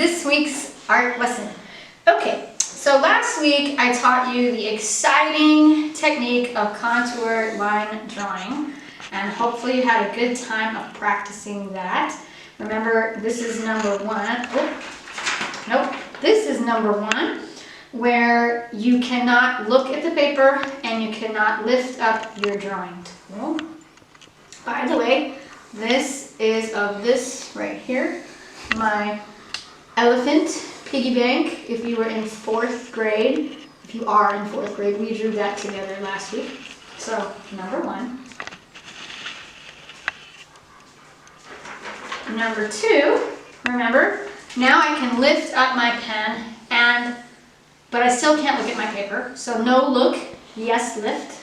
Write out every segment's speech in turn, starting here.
this week's art lesson. Okay, so last week I taught you the exciting technique of contour line drawing, and hopefully you had a good time of practicing that. Remember, this is number one. This is number one, where you cannot look at the paper and you cannot lift up your drawing tool. By the way, this is of this right here, my elephant piggy bank. If you were in 4th grade, if you are in 4th grade, we drew that together last week. So, number one. Number two, remember, now I can lift up my pen, but I still can't look at my paper. So no look, yes lift.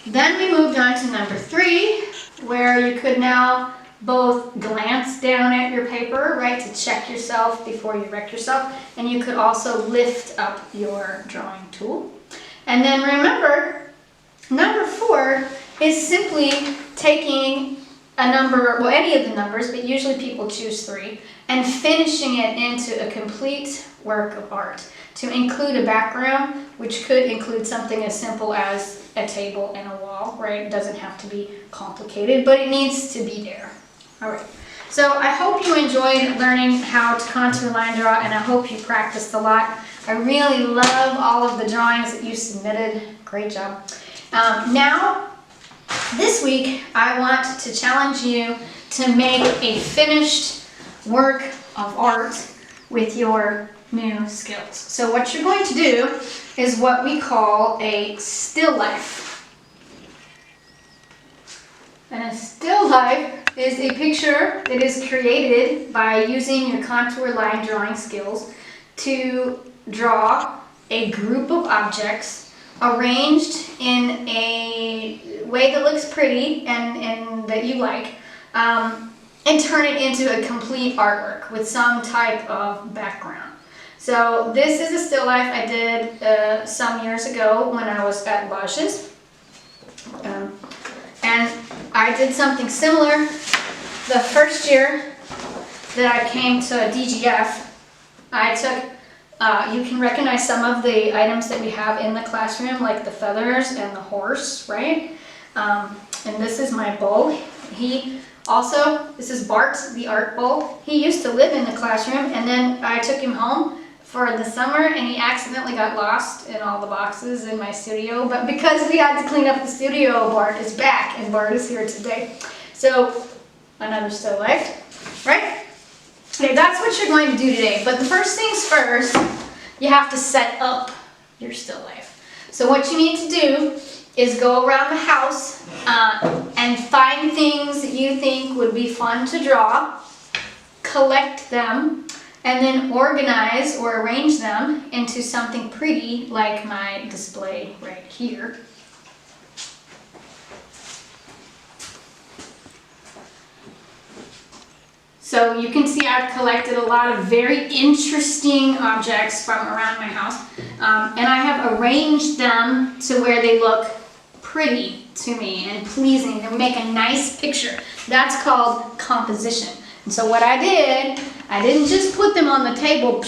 Then we moved on to number 3, where you could now both glance down at your paper, right, to check yourself before you wreck yourself, and you could also lift up your drawing tool. And then remember, number 4 is simply taking a number, well, any of the numbers, but usually people choose 3, and finishing it into a complete work of art to include a background, which could include something as simple as a table and a wall, right? It doesn't have to be complicated, but it needs to be there. All right, so I hope you enjoyed learning how to contour line draw, and I hope you practiced a lot. I really love all of the drawings that you submitted. Great job. Now, this week, I want to challenge you to make a finished work of art with your new skills. So what you're going to do is what we call a still life. And a still life is a picture that is created by using your contour line drawing skills to draw a group of objects arranged in a way that looks pretty and that you like, and turn it into a complete artwork with some type of background. So this is a still life I did some years ago when I was at Lodges. And I did something similar the first year that I came to DGF. I took, you can recognize some of the items that we have in the classroom, like the feathers and the horse, right? And this is my bull. This is Bart, the art bull. He used to live in the classroom, and then I took him home for the summer, and he accidentally got lost in all the boxes in my studio. But because we had to clean up the studio, Bart is back, and Bart is here today. So, another still life, right? Okay, that's what you're going to do today. But the first things first, you have to set up your still life. So what you need to do is go around the house and find things that you think would be fun to draw, collect them, and then organize or arrange them into something pretty like my display right here. So you can see I've collected a lot of very interesting objects from around my house, and I have arranged them to where they look pretty to me and pleasing. They make a nice picture. That's called composition. And so what I didn't just put them on the table.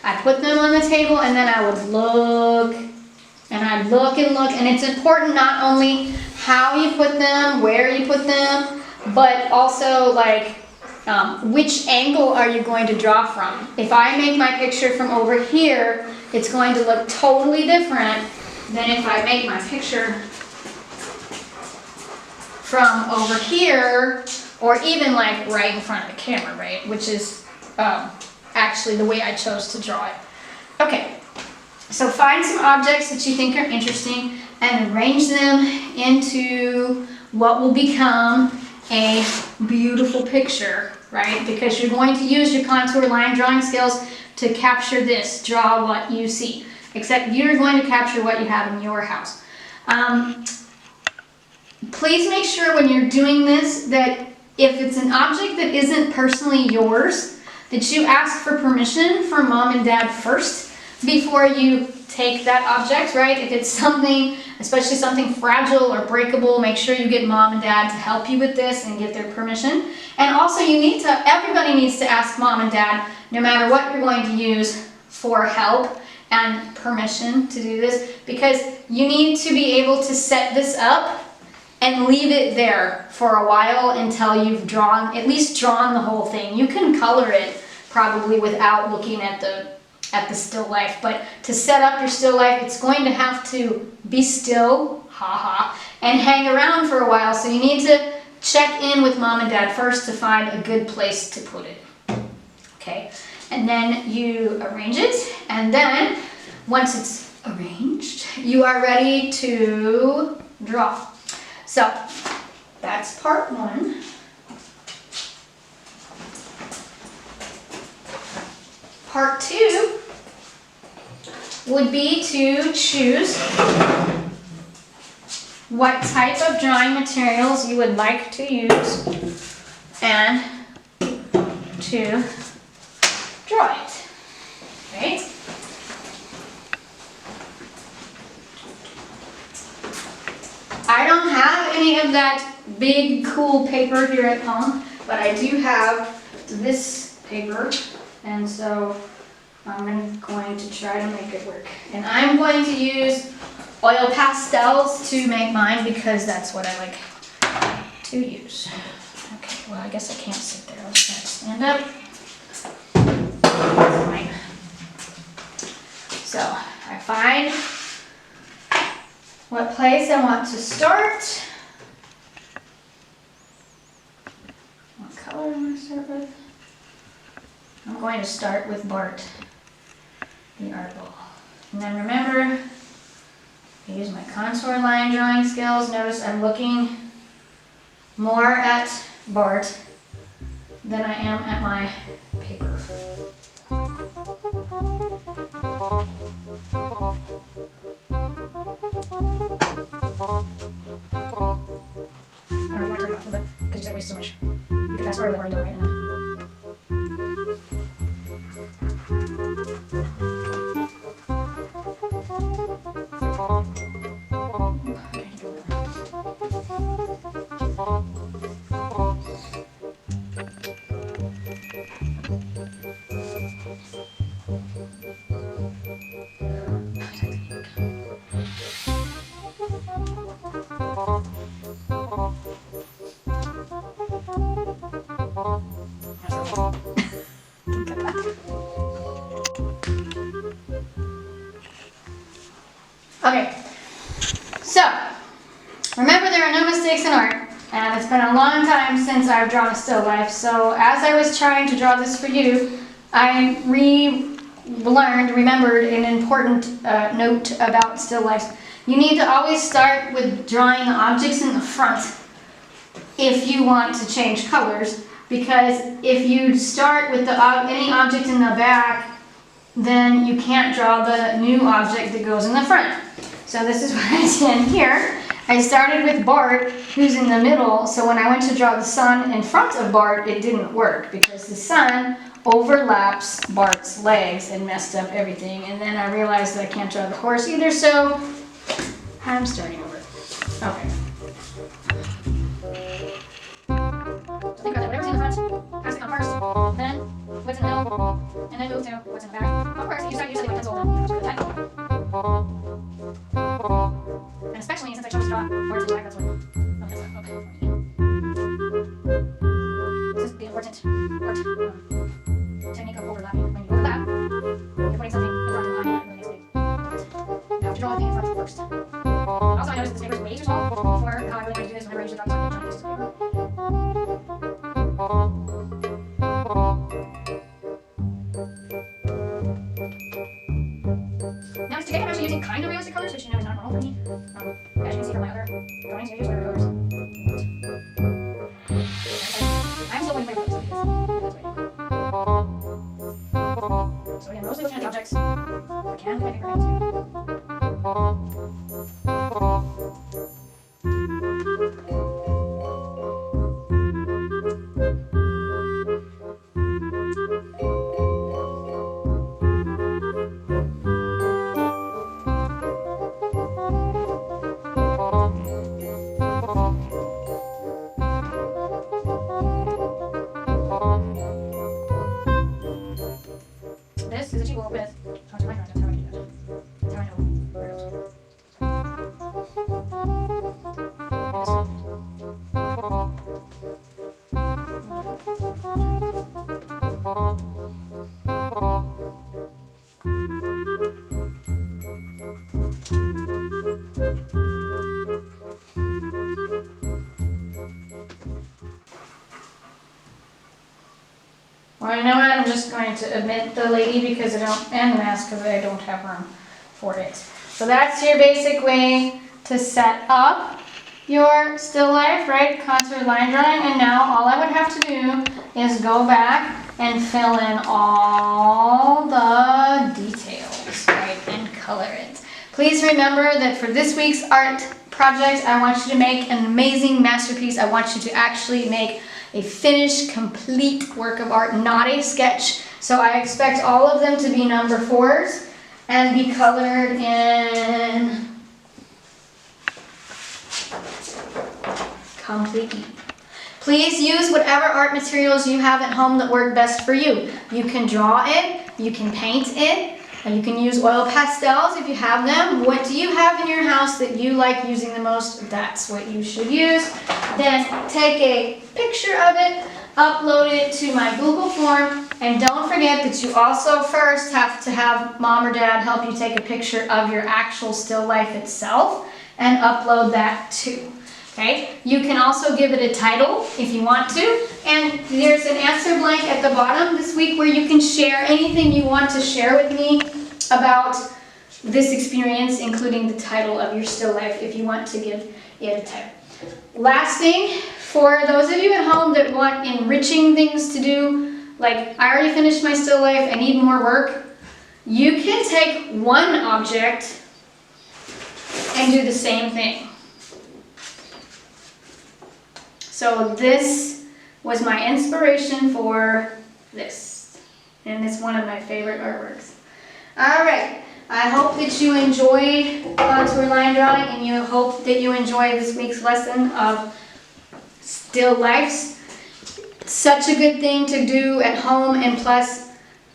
I put them on the table, and then I would look, and I'd look and look. And it's important not only how you put them, where you put them, but also like which angle are you going to draw from. If I make my picture from over here, it's going to look totally different than if I make my picture from over here, or even like right in front of the camera, right? Which is actually the way I chose to draw it. Okay, so find some objects that you think are interesting and arrange them into what will become a beautiful picture, right? Because you're going to use your contour line drawing skills to capture this, draw what you see. Except you're going to capture what you have in your house. Please make sure when you're doing this that if it's an object that isn't personally yours, that you ask for permission from mom and dad first, before you take that object, right? If it's something, especially something fragile or breakable, make sure you get mom and dad to help you with this and get their permission. And also everybody needs to ask mom and dad, no matter what you're going to use, for help and permission to do this, because you need to be able to set this up and leave it there for a while until you've at least drawn the whole thing. You can color it probably without looking at the still life, but to set up your still life, it's going to have to be still, and hang around for a while. So you need to check in with mom and dad first to find a good place to put it. Okay, and then you arrange it, and then once it's arranged, you are ready to draw. So that's part one. Part two would be to choose what type of drawing materials you would like to use and to draw it. Okay? I don't have any of that big cool paper here at home, but I do have this paper, and so I'm going to try to make it work. And I'm going to use oil pastels to make mine because that's what I like to use. Okay, well, I guess I can't sit there. I'll just have to stand up. Fine. So I find what place I want to start. What color am I going to start with? I'm going to start with Bart, the art ball. And then remember, I use my contour line drawing skills. Notice I'm looking more at Bart than I am at my paper. I don't want to turn it off a little bit because that wastes so much. You can fast forward what we're doing right now. Okay, so remember there are no mistakes in art, and it's been a long time since I've drawn a still life, so as I was trying to draw this for you, I remembered an important note about still lifes. You need to always start with drawing the objects in the front if you want to change colors, because if you start with any object in the back, then you can't draw the new object that goes in the front. So this is what I did here. I started with Bart, who's in the middle, so when I went to draw the sun in front of Bart, it didn't work because the sun overlaps Bart's legs and messed up everything. And then I realized that I can't draw the horse either, so I'm starting over. Okay. So think about that. Whatever's in the front, has to come first, then what's in the middle, and then move to what's in the back. Of course, you start usually with pencil, then you start with pen. And especially since I chose to draw words in black, that's what. Okay. This is the important technique of overlapping. When you overlap, you're putting something in front of behind and it really makes big. Now to draw the thing in front first. Also, I noticed this paper is way too small for how I really want to do this whenever I usually draw something. Now today I'm actually using kind of realistic colors, which you know is not normal for me. As you can see from my other drawings, I use whatever colors. I'm still waiting for my colors. So again, mostly looking at the objects. I can do my finger too. This is achievable with contour line drawing. That's how I do that. That's how I know where it goes. Well, you know what? I'm just going to omit the lady because I don't, and the mask because I don't have room for it. So that's your basic way to set up your still life, right? Contour line drawing. And now all I would have to do is go back and fill in all the details, right? And color it. Please remember that for this week's art project, I want you to make an amazing masterpiece. I want you to actually make a finished, complete work of art, not a sketch. So I expect all of them to be number 4s and be colored in completely. Please use whatever art materials you have at home that work best for you. You can draw it, you can paint it, and you can use oil pastels if you have them. What do you have in your house that you like using the most? That's what you should use. Then take a picture of it, upload it to my Google form, and don't forget that you also first have to have mom or dad help you take a picture of your actual still life itself and upload that too. Okay, you can also give it a title if you want to, and there's an answer blank at the bottom this week where you can share anything you want to share with me about this experience, including the title of your still life if you want to give it a title. Last thing, for those of you at home that want enriching things to do, like I already finished my still life, I need more work, you can take one object and do the same thing. So this was my inspiration for this, and it's one of my favorite artworks. All right, I hope that you enjoyed contour line drawing, and you hope that you enjoyed this week's lesson of still lifes. Such a good thing to do at home, and plus,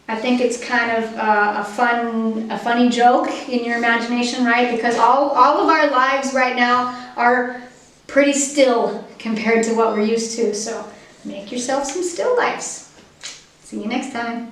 I think it's kind of a funny joke in your imagination, right? Because all of our lives right now are pretty still compared to what we're used to. So make yourself some still lifes. See you next time.